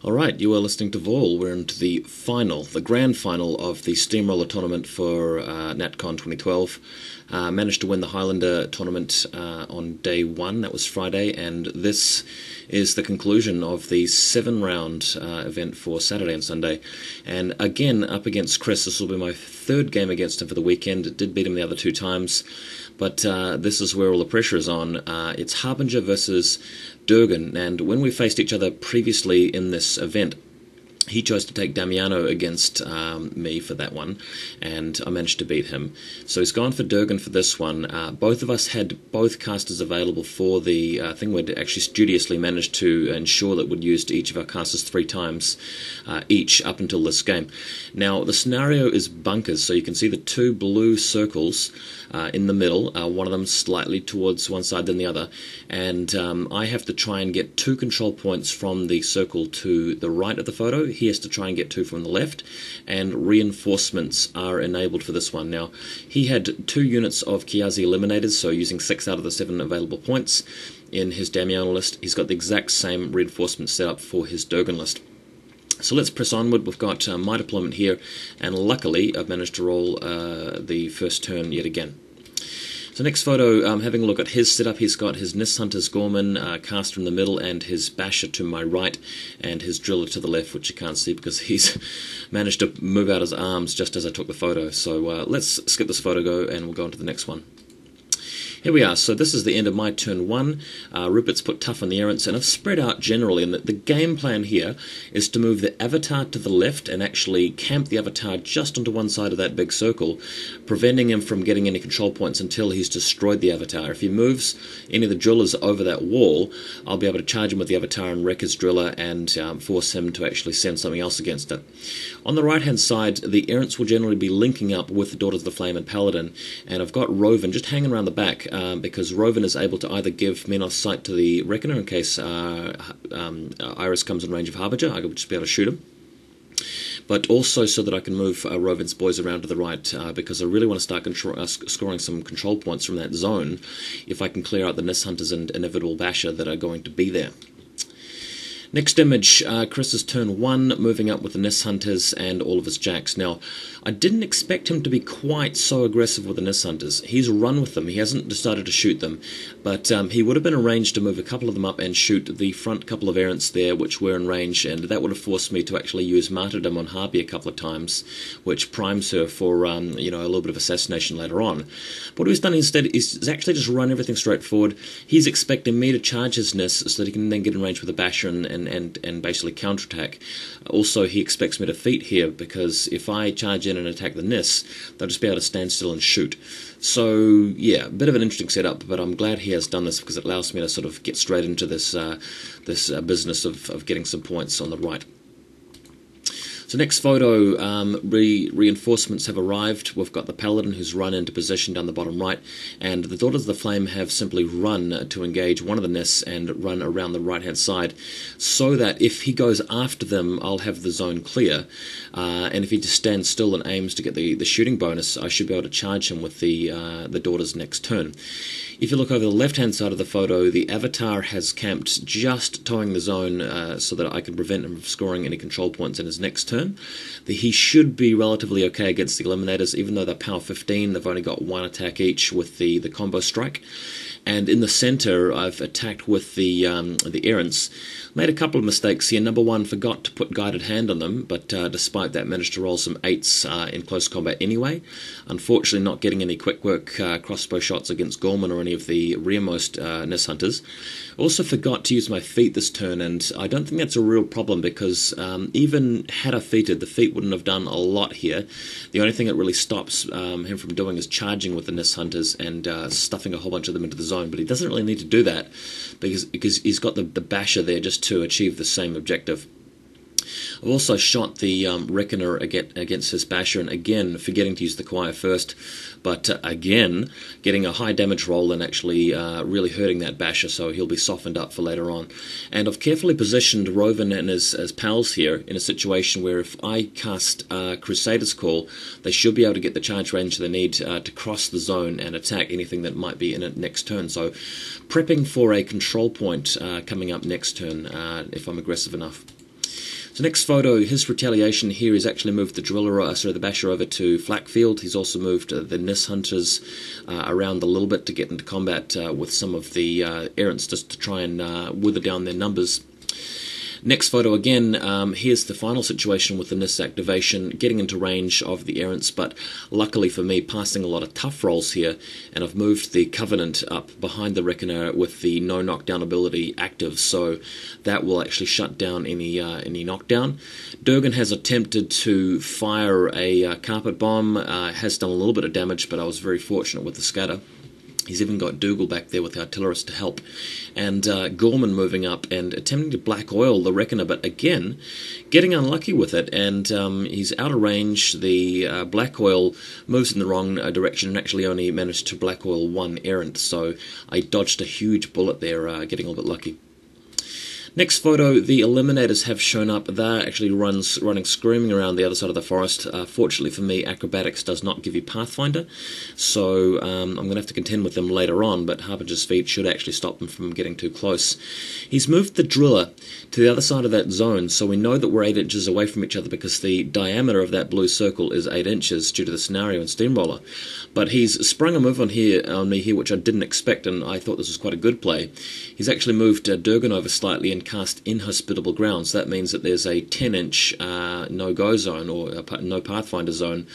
Alright, you are listening to Vol. We're into the final, the grand final of the Steamroller tournament for NATCON 2012. Managed to win the Highlander tournament on day one, that was Friday, and this is the conclusion of the 7-round event for Saturday and Sunday. And again, up against Chris, this will be my third game against him for the weekend. It did beat him the other two times, but this is where all the pressure is on. It's Harbinger versus Durgen, and when we faced each other previously in this event, he chose to take Damiano against me for that one, and I managed to beat him. So he's gone for Durgen for this one. Both of us had both casters available for the thing. We'd actually studiously managed to ensure that we'd used each of our casters 3 times each up until this game. Now, the scenario is bunkers, so you can see the 2 blue circles in the middle, one of them slightly towards one side than the other, and I have to try and get 2 control points from the circle to the right of the photo. He has to try and get 2 from the left, and reinforcements are enabled for this one. Now, he had 2 units of Kiazi Eliminators, so using 6 out of the 7 available points in his Damiano list. He's got the exact same reinforcement set up for his Durgen list. So let's press onward. We've got my deployment here, and luckily I've managed to roll the first turn yet again. So next photo, having a look at his setup. He's got his Nyss Hunters Gorman caster in the middle, and his Basher to my right, and his Driller to the left, which you can't see because he's managed to move out his arms just as I took the photo. So let's skip this photo and we'll go on to the next one. Here we are, so this is the end of my turn 1. Rupert's put tough on the Errants, and I've spread out generally, and the game plan here is to move the Avatar to the left and actually camp the Avatar just onto one side of that big circle, preventing him from getting any control points until he's destroyed the Avatar. If he moves any of the drillers over that wall, I'll be able to charge him with the Avatar and wreck his driller and force him to actually send something else against it. On the right-hand side, the Errants will generally be linking up with the Daughters of the Flame and Paladin, and I've got Rhoven just hanging around the back, because Rhoven is able to either give Menoth sight to the Reckoner in case Iris comes in range of Harbinger. I could just be able to shoot him. But also so that I can move Rhoven's boys around to the right, because I really want to start scoring some control points from that zone if I can clear out the Nyss Hunters and Inevitable Basher that are going to be there. Next image, Chris's turn 1, moving up with the Nyss Hunters and all of his jacks. Now, I didn't expect him to be quite so aggressive with the Nyss Hunters. He's run with them, he hasn't decided to shoot them, but he would have been arranged to move a couple of them up and shoot the front couple of Errants there, which were in range, and that would have forced me to actually use Martyrdom on Harby a couple of times, which primes her for a little bit of assassination later on. But what he's done instead is actually just run everything straight forward. He's expecting me to charge his Nyss so that he can then get in range with the Basher and basically counterattack. Also, he expects me to feat here, because if I charge in and attack the Nyss, they'll just be able to stand still and shoot. So yeah, a bit of an interesting setup, but I'm glad he has done this because it allows me to sort of get straight into this business of getting some points on the right. So next photo, reinforcements have arrived. We've got the Paladin who's run into position down the bottom right, and the Daughters of the Flame have simply run to engage one of the Nyss and run around the right-hand side, so that if he goes after them, I'll have the zone clear, and if he just stands still and aims to get the shooting bonus, I should be able to charge him with the Daughters next turn. If you look over the left-hand side of the photo, the Avatar has camped just towing the zone so that I can prevent him from scoring any control points in his next turn. He should be relatively okay against the Eliminators, even though they're power 15, they've only got 1 attack each with the combo strike. And in the center, I've attacked with the Errants. Made a couple of mistakes here. Number 1, forgot to put Guided Hand on them, but despite that managed to roll some 8s in close combat anyway. Unfortunately not getting any quick work crossbow shots against Gorman or any of the rearmost Nyss Hunters. Also forgot to use my feat this turn, and I don't think that's a real problem because even had I feated, the feat wouldn't have done a lot here. The only thing that really stops him from doing is charging with the Nyss Hunters and stuffing a whole bunch of them into the zone, but he doesn't really need to do that because he's got the Basher there just to achieve the same objective. I've also shot the Reckoner against his Basher, and again forgetting to use the Choir first, but again getting a high damage roll and actually really hurting that Basher, so he'll be softened up for later on. And I've carefully positioned Rhoven and his pals here in a situation where if I cast Crusader's Call, they should be able to get the charge range they need to cross the zone and attack anything that might be in it next turn. So prepping for a control point coming up next turn if I'm aggressive enough. So next photo, his retaliation here is actually moved the the Basher over to Flackfield. He's also moved the Nyss Hunters around a little bit to get into combat with some of the Errants, just to try and wither down their numbers. Next photo again, here's the final situation with the Nyss activation, getting into range of the Errants, but luckily for me, passing a lot of tough rolls here, and I've moved the Covenant up behind the Reckoner with the no knockdown ability active, so that will actually shut down any knockdown. Durgen has attempted to fire a carpet bomb, has done a little bit of damage, but I was very fortunate with the scatter. He's even got Dougal back there with the artillerist to help. And Gorman moving up and attempting to black oil the Reckoner, but again, getting unlucky with it, and he's out of range. The black oil moves in the wrong direction and actually only managed to black oil one Errant, so I dodged a huge bullet there, getting a little bit lucky. Next photo, the Eliminators have shown up. They're actually running screaming around the other side of the forest. Fortunately for me, acrobatics does not give you Pathfinder, so I'm going to have to contend with them later on, but Harbinger's feet should actually stop them from getting too close. He's moved the Driller to the other side of that zone, so we know that we're 8 inches away from each other because the diameter of that blue circle is 8 inches due to the scenario in Steamroller. But he's sprung a move on me here, which I didn't expect, and I thought this was quite a good play. He's actually moved Durgen over slightly and cast Inhospitable Ground, so that means that there's a 10-inch no-go zone, or a no Pathfinder zone,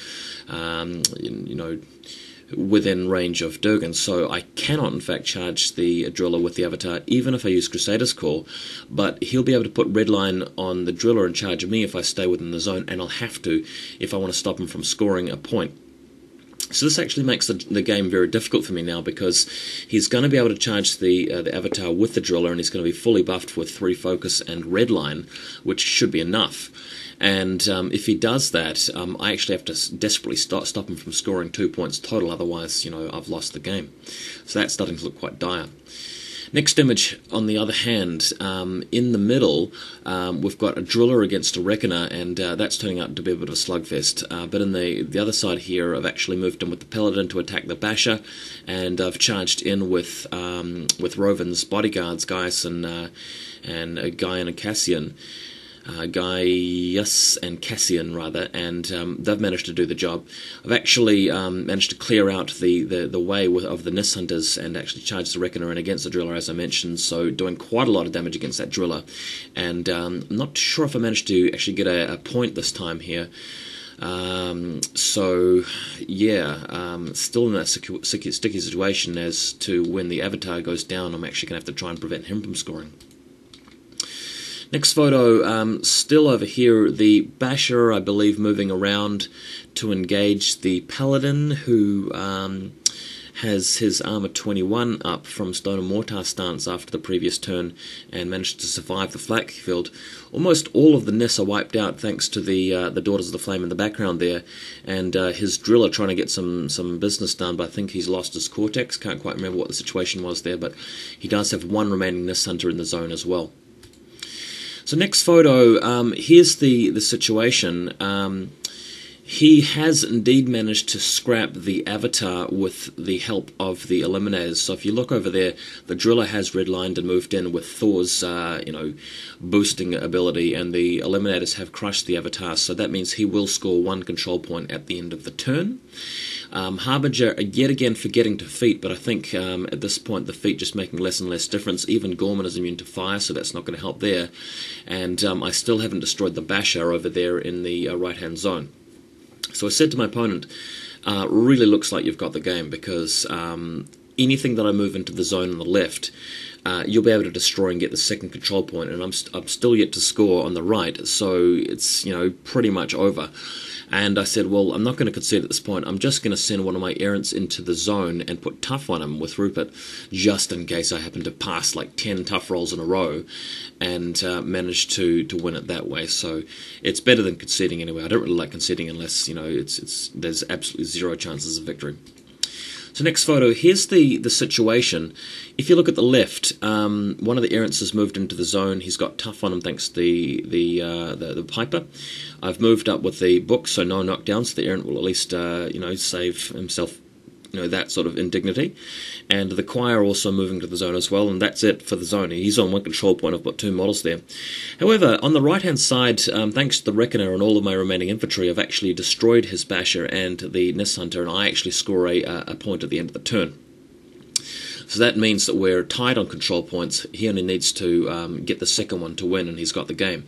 within range of Durgen, so I cannot in fact charge the Driller with the Avatar, even if I use Crusader's Call, but he'll be able to put Redline on the Driller and charge me if I stay within the zone, and I'll have to if I want to stop him from scoring a point. So this actually makes the game very difficult for me now, because he's going to be able to charge the Avatar with the Driller, and he's going to be fully buffed with 3 focus and Redline, which should be enough. And if he does that, I actually have to desperately stop him from scoring 2 points total, otherwise, I've lost the game. So that's starting to look quite dire. Next image, on the other hand, in the middle, we've got a Driller against a Reckoner, and that's turning out to be a bit of a slugfest. But in the other side here, I've actually moved in with the Paladin to attack the Basher, and I've charged in with Rhoven's bodyguards, Gaius and Guy and Cassian. Gaius and Cassian, rather, and they've managed to do the job. I've actually managed to clear out the way of the Nyss Hunters and actually charge the Reckoner in against the Driller, as I mentioned, so doing quite a lot of damage against that Driller. And I'm not sure if I managed to actually get a point this time here. So, yeah, still in that sticky situation as to when the Avatar goes down, I'm actually going to have to try and prevent him from scoring. Next photo, still over here, the Basher, I believe, moving around to engage the Paladin, who has his armor 21 up from Stone and Mortar stance after the previous turn and managed to survive the flak field. Almost all of the Nyss are wiped out thanks to the Daughters of the Flame in the background there, and his Driller trying to get some business done, but I think he's lost his Cortex. Can't quite remember what the situation was there, but he does have one remaining Nyss Hunter in the zone as well. So next photo, here's the situation. He has indeed managed to scrap the Avatar with the help of the Eliminators. So if you look over there, the Driller has redlined and moved in with Thor's, boosting ability, and the Eliminators have crushed the Avatar. So that means he will score 1 control point at the end of the turn. Harbinger, yet again, forgetting to feat, but I think at this point the feat just making less and less difference. Even Gorman is immune to fire, so that's not going to help there. And I still haven't destroyed the Basher over there in the right-hand zone. So I said to my opponent, really looks like you've got the game, because anything that I move into the zone on the left, you'll be able to destroy and get the second control point, and I'm still yet to score on the right, so it's pretty much over. And I said, well, I'm not going to concede at this point. I'm just going to send one of my Errants into the zone and put tough on him with Rhupert, just in case I happen to pass like 10 tough rolls in a row and manage to win it that way. So it's better than conceding anyway. I don't really like conceding unless, there's absolutely zero chances of victory. So next photo, here's the situation. If you look at the left, one of the Errants has moved into the zone. He's got tough on him thanks to the Piper. I've moved up with the book, so no knockdowns. The Errant will at least, save himself that sort of indignity. And the choir also moving to the zone as well, and that's it for the zone. He's on one control point. I've got 2 models there. However, on the right-hand side, thanks to the Reckoner and all of my remaining infantry, I've actually destroyed his Basher and the Nyss Hunter, and I actually score a point at the end of the turn. So that means that we're tied on control points. He only needs to get the second one to win, and he's got the game.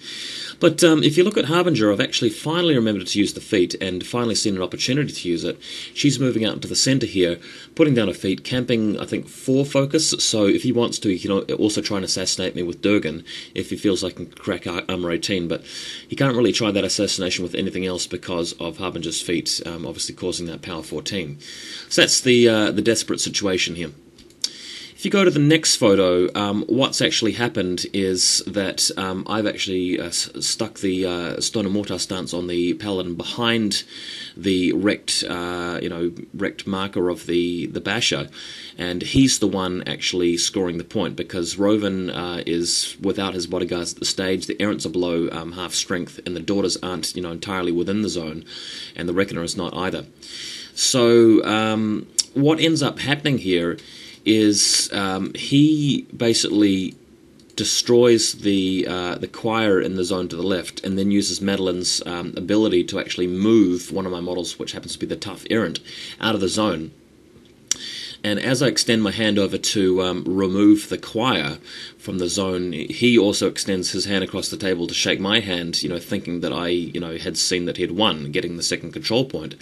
But if you look at Harbinger, I've actually finally remembered to use the feat, and finally seen an opportunity to use it. She's moving out into the centre here, putting down a feat, camping, I think, 4 focus. So if he wants to, he can also try and assassinate me with Durgen, if he feels I can crack armor 18. But he can't really try that assassination with anything else because of Harbinger's feat, obviously causing that power 14. So that's the desperate situation here. If you go to the next photo, what's actually happened is that I've actually stuck the Stone and Mortar stance on the Paladin behind the wrecked marker of the Basher, and he's the one actually scoring the point, because Rhoven is without his bodyguards at the stage, the Errants are below half strength, and the Daughters aren't entirely within the zone, and the Reckoner is not either. So what ends up happening here is he basically destroys the choir in the zone to the left, and then uses Madeline's ability to actually move one of my models, which happens to be the Tough Errant, out of the zone. And as I extend my hand over to remove the choir from the zone, he also extends his hand across the table to shake my hand, thinking that I, had seen that he had won, getting the second control point.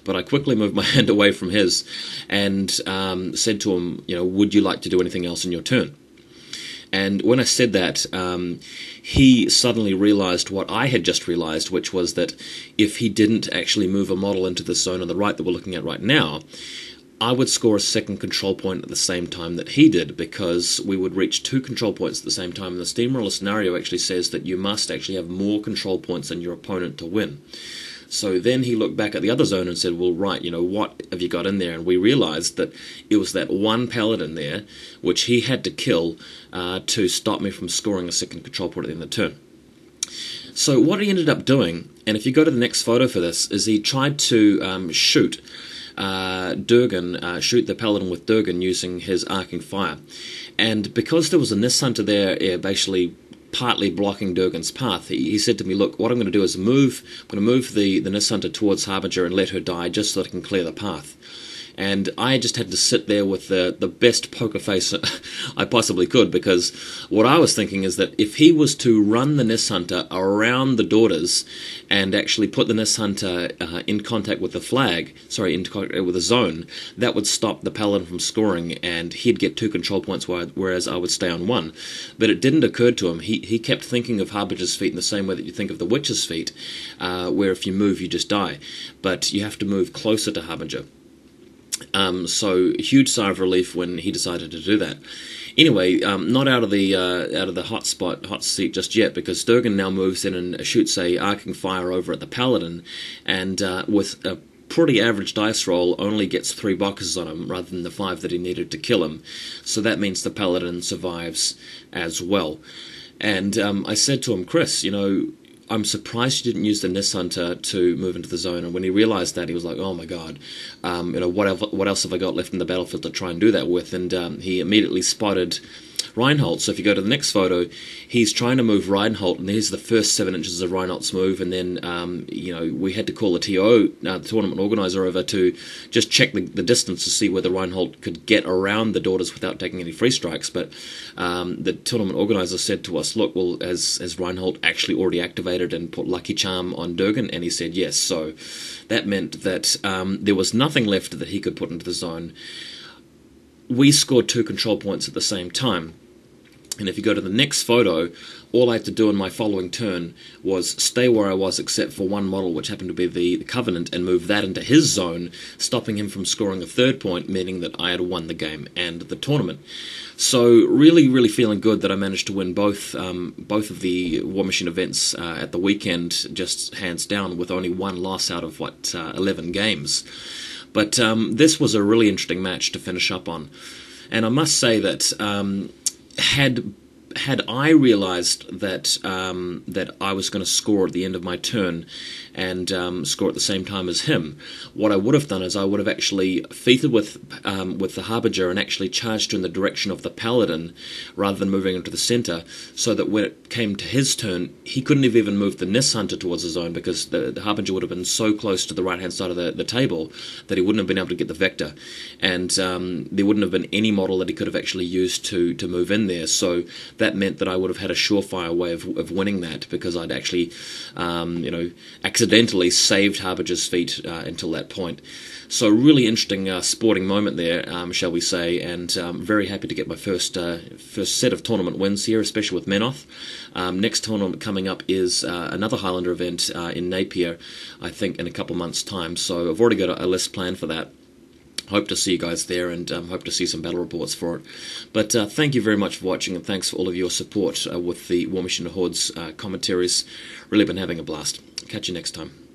But I quickly moved my hand away from his and said to him, would you like to do anything else in your turn? And when I said that, he suddenly realised what I had just realised, which was that if he didn't actually move a model into the zone on the right that we're looking at right now, I would score a second control point at the same time that he did, because we would reach 2 control points at the same time. And the Steamroller scenario actually says that you must actually have more control points than your opponent to win. So then he looked back at the other zone and said, well, right, what have you got in there? And we realised that it was that one Paladin there, which he had to kill to stop me from scoring a second control point at the end of the turn. So what he ended up doing, and if you go to the next photo for this, is he tried to shoot Durgen, shoot the Paladin with Durgen using his arcing fire. And because there was a Nyss Hunter there, basically partly blocking Durgen's path, he said to me, look, what I'm going to do is I'm going to move the Nyss Hunter towards Harbinger and let her die just so that I can clear the path. And I just had to sit there with the best poker face I possibly could, because what I was thinking is that if he was to run the Nyss Hunter around the Daughters and actually put the Nyss Hunter in contact with the flag, in contact with the zone, that would stop the Paladin from scoring, and he'd get 2 control points, whereas I would stay on 1. But it didn't occur to him. He kept thinking of Harbinger's feat in the same way that you think of the Witch's feat, where if you move, you just die. But you have to move closer to Harbinger. So a huge sigh of relief when he decided to do that. Anyway, not out of the hot seat just yet, because Durgen now moves in and shoots a arcing fire over at the Paladin, and with a pretty average dice roll, only gets 3 boxes on him rather than the 5 that he needed to kill him. So that means the Paladin survives as well. And I said to him, Chris, I'm surprised you didn't use the Nyss Hunter to move into the zone. And when he realised that, he was like, oh my god, what else have I got left in the battlefield to try and do that with? And he immediately spotted Reinholt. So if you go to the next photo, he's trying to move Reinholt, and here's the first 7 inches of Reinholt's move, and then we had to call the TO, the tournament organizer, over to just check the distance to see whether Reinholt could get around the Daughters without taking any free strikes. But the tournament organizer said to us, look, well, has Reinholt actually already activated and put Lucky Charm on Durgen? And he said yes. So that meant that there was nothing left that he could put into the zone. We scored 2 control points at the same time. And if you go to the next photo, all I had to do in my following turn was stay where I was except for one model, which happened to be the Covenant, and move that into his zone, stopping him from scoring a 3rd point, meaning that I had won the game and the tournament. So really, really feeling good that I managed to win both of the War Machine events at the weekend, just hands down, with only 1 loss out of, 11 games. But this was a really interesting match to finish up on. And I must say that had had I realised that that I was going to score at the end of my turn and score at the same time as him, what I would have done is I would have actually feated with the Harbinger and actually charged in the direction of the Paladin rather than moving into the centre, so that when it came to his turn, he couldn't have even moved the Nyss Hunter towards his own, because the Harbinger would have been so close to the right-hand side of the table that he wouldn't have been able to get the vector, and there wouldn't have been any model that he could have actually used to move in there. So that meant that I would have had a surefire way of winning that, because I'd actually, accidentally saved Harbinger's feet until that point. So really interesting sporting moment there, shall we say, and very happy to get my first set of tournament wins here, especially with Menoth. Next tournament coming up is another Highlander event in Napier, I think in a couple of months' time, so I've already got a list planned for that. Hope to see you guys there, and hope to see some battle reports for it. But thank you very much for watching, and thanks for all of your support with the War Machine Hordes commentaries. Really been having a blast. Catch you next time.